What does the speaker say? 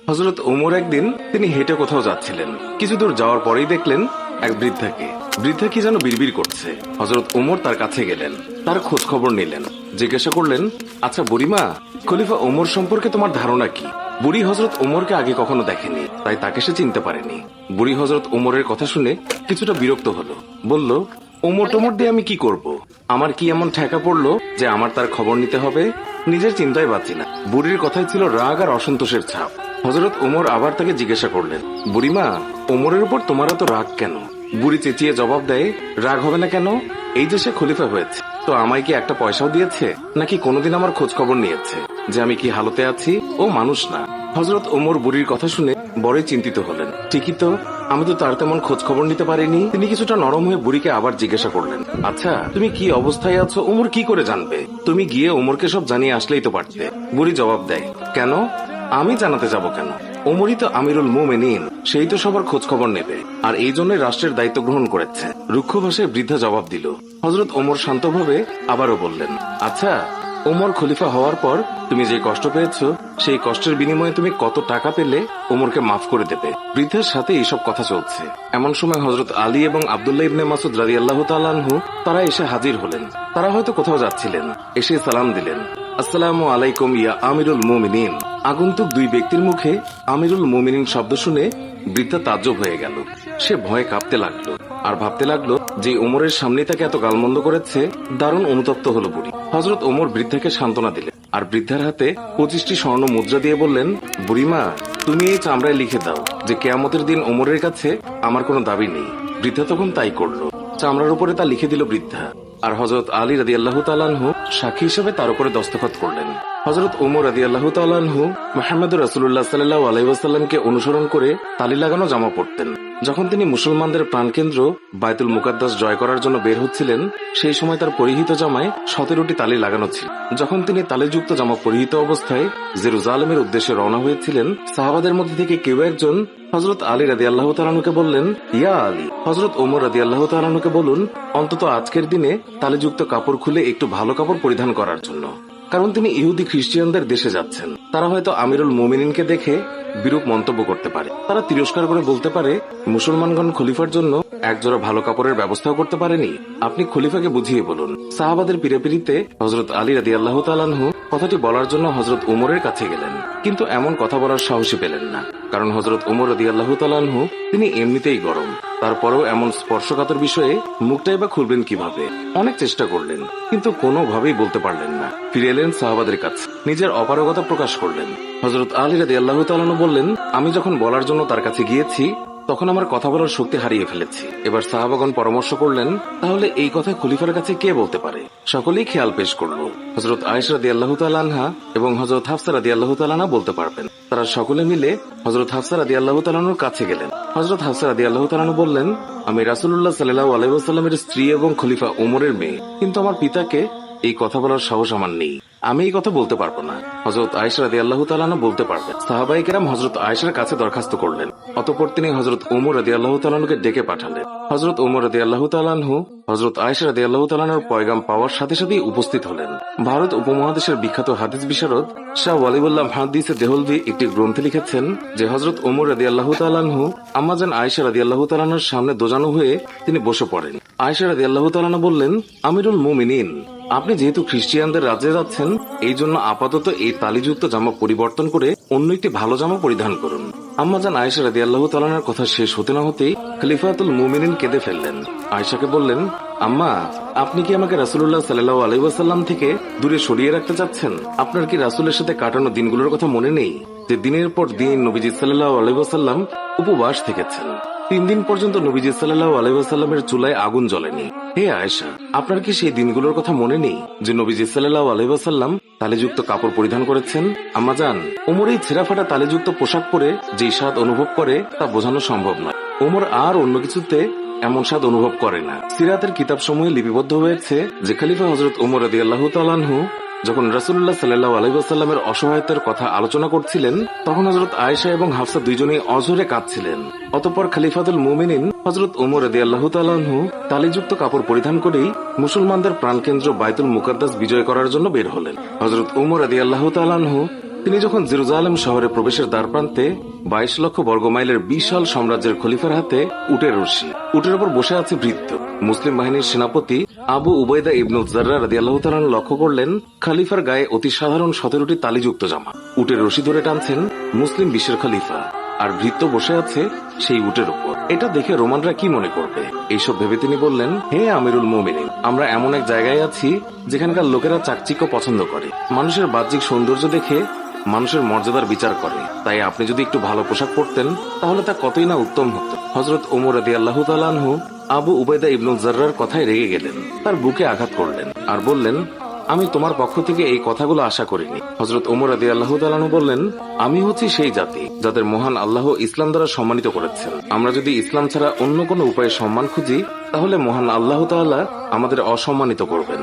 হযরত ওমর একদিন তিনি হেঁটে কোথাও যাচ্ছিলেন। কিছু দূর যাওয়ার পরেই দেখলেন এক বৃদ্ধা কি যেন বিড়বিড় করছে। হযরত ওমর তার কাছে গেলেন, তার খোঁজ খবর নিলেন, জিজ্ঞাসা করলেন, আচ্ছা বুড়িমা, খলিফা ওমর সম্পর্কে তোমার ধারণা কি? বুড়ি হযরত ওমরকে আগে কখনো দেখেনি, তাই তাকে সে চিনতে পারেনি। বুড়ি হযরত ওমরের কথা শুনে কিছুটা বিরক্ত হলো, বলল, ওমর টোমর দিয়ে আমি কি করব? আমার কি এমন ঠেকা পড়লো যে আমার তার খবর নিতে হবে? নিজের চিন্তায় বাঁচি না। বুড়ির কথায় ছিল রাগ আর অসন্তোষের ছাপ। হযরত ওমর আবার তাকে জিজ্ঞাসা করলেন, বুড়িমা, ওমরের উপর তোমার এত রাগ কেন? বুড়ি চেঁচিয়ে জবাব দেয়, রাগ হবে না কেন? এই যে সে খলিফা হয়েছে, তো আমায় কি একটা পয়সাও দিয়েছে? নাকি কোনোদিন আমার খোঁজ খবর নিয়েছে যে আমি কি হালতে আছি? ও মানুষ না। হযরত ওমর বুড়ির কথা শুনে বড়ই চিন্তিত হলেন। ঠিকই তো, আমি তো তার তেমন খোঁজ খবর নিতে পারিনি। তিনি কিছুটা নরম হয়ে বুড়িকে আবার জিজ্ঞাসা করলেন, আচ্ছা তুমি কি অবস্থায় আছো ওমর কি করে জানবে? তুমি গিয়ে ওমরকে সব জানিয়ে আসলেই তো পারতে। বুড়ি জবাব দেয়, কেন? আমি জানাতে যাব কেন? ওমরই তো আমিরুল মুমিনিন, সেই তো সবার খোঁজ খবর নেবে, আর এই জন্য রাষ্ট্রের দায়িত্ব গ্রহণ করেছে। রুক্ষ ভাষায় বৃদ্ধা জবাব দিল। হযরত ওমর শান্তভাবে আবারও বললেন, আচ্ছা ওমর খলিফা হওয়ার পর তুমি যে কষ্ট পেয়েছো, সেই কষ্টের বিনিময়ে তুমি কত টাকা পেলে ওমরকে মাফ করে দেবে? বৃদ্ধার সাথে এইসব কথা চলছে। এমন সময় হযরত আলী এবং আব্দুল্লাহ ইবনে মাসউদ রাদিয়াল্লাহু তাআলা আনহু তারা এসে হাজির হলেন। তারা হয়তো কোথাও যাচ্ছিলেন, এসে সালাম দিলেন, আসসালামু আলাইকুম ইয়া আমিরুল মুমিনিন। আগন্তুক দুই ব্যক্তির মুখে আমিরুল মুমিনিন শব্দ শুনে বৃদ্ধা তাজ্জব হয়ে গেল। সে ভয়ে কাঁপতে লাগলো আর ভাবতে লাগলো যে ওমরের সামনে তাকে এত গালমন্দ করেছে। দারুণ অনুতপ্ত হলো বুড়ি। হযরত ওমর বৃদ্ধাকে সান্ত্বনা দিলেন আর বৃদ্ধার হাতে 25টি স্বর্ণ মুদ্রা দিয়ে বললেন, বুড়িমা, তুমি এই চামড়ায় লিখে দাও যে কিয়ামতের দিন ওমরের কাছে আমার কোনো দাবি নেই। বৃদ্ধা তখন তাই করলো। চামড়ার উপরে তা লিখে দিল বৃদ্ধা, আর হযরত আলী রাদিয়াল্লাহু তাআলা আনহু সাক্ষী হিসেবে তার উপরে দস্তখত করলেন। হযরত ওমর রাদিয়াল্লাহু তাআলা আনহু মুহাম্মদুর রাসূলুল্লাহ সাল্লাল্লাহু আলাইহি ওয়াসাল্লামকে অনুসরণ করে তালি লাগানো জামা পরতেন। যখন তিনি মুসলমানদের প্রাণকেন্দ্র বাইতুল মুকাদ্দাস জয় করার জন্য বের হচ্ছিলেন, সেই সময় তার পরিহিত জামায় 17টি তালি লাগানো ছিল। যখন তিনি তালিযুক্ত জামা পরিহিত অবস্থায় জেরুজালেমের উদ্দেশ্যে রওনা হয়েছিলেন, সাহাবাদের মধ্যে থেকে কেউ একজন হযরত আলী রাদিয়াল্লাহু তাআলা আনহুকে বললেন, ইয়া আলী, হযরত ওমর রাদিয়াল্লাহু তাআলা আনহুকে বলুন অন্তত আজকের দিনে তালিযুক্ত কাপড় খুলে একটু ভালো কাপড় পরিধান করার জন্য, কারণ তিনি ইহুদি খ্রিস্টানদের দেশে যাচ্ছেন। তারা হয়তো আমিরুল মুমিনিনকে দেখে বিরূপ মন্তব্য করতে পারে। তারা তিরস্কার করে বলতে পারে, মুসলমানগণ খলিফার জন্য একজোড়া ভালো কাপড়ের ব্যবস্থাও করতে পারেনি। আপনি খলিফাকে বুঝিয়ে বলুন। সাহাবাদের পিড়াপিড়িতে হযরত আলী রাদিয়াল্লাহু তাআলা আনহু কথাটি বলার জন্য হযরত ওমরের কাছে গেলেন, কিন্তু এমন কথা বলার সাহসী পেলেন না, কারণ হযরত ওমর রাদিয়াল্লাহু তাআলা আনহু তিনি এমনিতেই গরম। তারপরেও এমন স্পর্শকাতর বিষয়ে মুখটাই বা খুলবেন কিভাবে? অনেক চেষ্টা করলেন, কিন্তু কোনোভাবেই বলতে পারলেন না। ফিরে এলেন সাহাবাদের কাছে, নিজের অপারগতা প্রকাশ করলেন। হযরত আলী রাদিয়াল্লাহু তাআলা আনহু বললেন, আমি যখন বলার জন্য তার কাছে গিয়েছি তখন আমার কথা বলার শক্তি হারিয়ে ফেলেছি। এবার সাহাবাগণ পরামর্শ করলেন, তাহলে এই কথা খলিফার কাছে কে বলতে পারে? সকলেই খেয়াল পেশ করল হযরত আয়েশা রাদিয়াল্লাহু তাআলা আনহা এবং হযরত হাফসা রাদিয়াল্লাহু তাআলা আনহা বলতে পারবেন। তারা সকলে মিলে হযরত হাফসা রাদিয়াল্লাহু তাআলা আনহুর কাছে গেলেন। হযরত হাফসা রাদিয়াল্লাহু তাআলা আনহু বললেন, আমি রাসূলুল্লাহ সাল্লাল্লাহু আলাইহি ওয়াসাল্লামের স্ত্রী এবং খলিফা ওমরের মেয়ে, কিন্তু আমার পিতাকে এই কথা বলার সাহস আমার নেই। আমি এই কথা বলতে পারবো না। হযরত আয়েশা রাদিয়াল্লাহু তাআলা আনহা বলতে পারবেন। সাহাবায়ে কেরাম হযরত আয়েশার কাছে দরখাস্ত করলেন। অতঃপর তিনি হযরত ওমর রাদিয়াল্লাহু তাআলা আনহুকে ডেকে পাঠালেন। হযরত ওমর রাদিয়াল্লাহু তাআলা আনহু হযরত আয়েশা রাদিয়াল্লাহু তাআলা আনহার পয়গাম পাওয়ার সাথে সাথেই উপস্থিত হলেন। ভারত উপমহাদেশের বিখ্যাত হাদিস বিশারদ শাহ ওয়ালিউল্লাহ মুহাদ্দিস দেহলভী একটি গ্রন্থে লিখেছেন যে হযরত ওমর রাদিয়াল্লাহু তাআলা আনহু আম্মাজান আয়েশা রাদিয়াল্লাহু তাআলা আনহার সামনে দোজানো হয়ে তিনি বসে পড়েন। আয়েশা রাদিয়াল্লাহু তাআলা আনহা বললেন, আমিরুল মুমিনিন, আপনি যেহেতু খ্রিস্টিয়ানদের রাজ্যে যাচ্ছেন, এই জন্য আপাতত এই তালিযুক্ত জামা পরিবর্তন করে অন্য একটি ভালো জামা পরিধান করুন। আম্মাজান আয়েশা রাদিয়াল্লাহু তাআলা আনহার কথা শেষ হতে না হতেই খলিফাতুল মুমিনিন কেঁদে ফেললেন। আয়েশাকে বললেন, আম্মা, আপনি কি আমাকে রাসূলুল্লাহ সাল্লাল্লাহু আলাইহি ওয়াসাল্লাম থেকে দূরে সরিয়ে রাখতে চাচ্ছেন? আপনার কি রাসূলের সাথে কাটানো দিনগুলোর কথা মনে নেই, যে দিনের পর দিন নবীজি সাল্লাল্লাহু আলাইহি ওয়াসাল্লাম উপবাস থেকেছেন? 3 দিন পর্যন্ত নবীজি সাল্লাল্লাহু আলাইহি ওয়াসাল্লামের চুলায় আগুন জ্বলেনি। হে আয়েশা, আপনার কি সেই দিনগুলোর কথা মনে নেই যে নবীজি সাল্লাল্লাহু আলাইহি ওয়াসাল্লাম তালিযুক্ত কাপড় পরিধান করেছেন? আম্মাজান, ওমর এই ছেঁড়া ফাটা তালিযুক্ত পোশাক পরে যে স্বাদ অনুভব করে তা বোঝানো সম্ভব নয়। ওমর আর অন্য কিছুতে এমন স্বাদ অনুভব করে না। সিরাতের কিতাব সমূহে লিপিবদ্ধ হয়েছে যে খলিফা হযরত ওমর রাদিয়াল্লাহু তাআলা আনহু যখন রাসূলুল্লাহ সাল্লাল্লাহু আলাইহি ওয়াসাল্লামের অসহায়তার কথা আলোচনা করছিলেন, তখন হযরত আয়েশা এবং হাফসা দুইজনেই অঝরে কাঁদছিলেন। অতঃপর খলিফাতুল মুমিনিন হযরত ওমর রাদিয়াল্লাহু তাআলা আনহু তালিযুক্ত কাপড় পরিধান করেই মুসলমানদের প্রাণকেন্দ্র বাইতুল মুকাদ্দাস বিজয় করার জন্য বের হলেন। হযরত ওমর রাদিয়াল্লাহু তাআলা আনহু তিনি যখন জেরুজালেম শহরে প্রবেশের দ্বার প্রান্তে 22 লক্ষ বর্গমাইলের বিশাল সাম্রাজ্যের খলিফার হাতে উটের রশি, উটের উপর বসে আছে ভৃত্য, মুসলিম বাহিনীর সেনাপতি আবু উবাইদা ইবনুল জাররা রাদিয়াল্লাহু তাআলা লক্ষ্য করলেন খলিফার গায়ে অতি সাধারণ 17টি তালিযুক্ত জামা। উটের রশি ধরে টানছেন মুসলিম বিশ্বের খলিফা, আর ভৃত্য বসে আছে সেই উটের উপর। এটা দেখে রোমানরা কি মনে করবে, এইসব ভেবে তিনি বললেন, হে আমিরুল মুমিনিন, আমরা এমন এক জায়গায় আছি যেখানকার লোকেরা চাকচিক্য পছন্দ করে, মানুষের বাহ্যিক সৌন্দর্য দেখে মানুষের মর্যাদার বিচার করে। তাই আপনি যদি একটু ভালো পোশাক পরতেন তাহলে তা কতই না উত্তম হতো। হযরত ওমর রাদিয়াল্লাহু তাআলা আনহু আবু উবাইদা ইবনুল জাররার কথায় রেগে গেলেন, তার বুকে আঘাত করলেন আর বললেন, আমি তোমার পক্ষ থেকে এই কথাগুলো আশা করিনি। হযরত ওমর রাদিয়াল্লাহু তাআলা আনহু বললেন, আমি হচ্ছি সেই জাতি যাদের মহান আল্লাহ ইসলাম দ্বারা সম্মানিত করেছেন। আমরা যদি ইসলাম ছাড়া অন্য কোনো উপায়ে সম্মান খুঁজি তাহলে মহান আল্লাহ তাআলা আমাদের অসম্মানিত করবেন।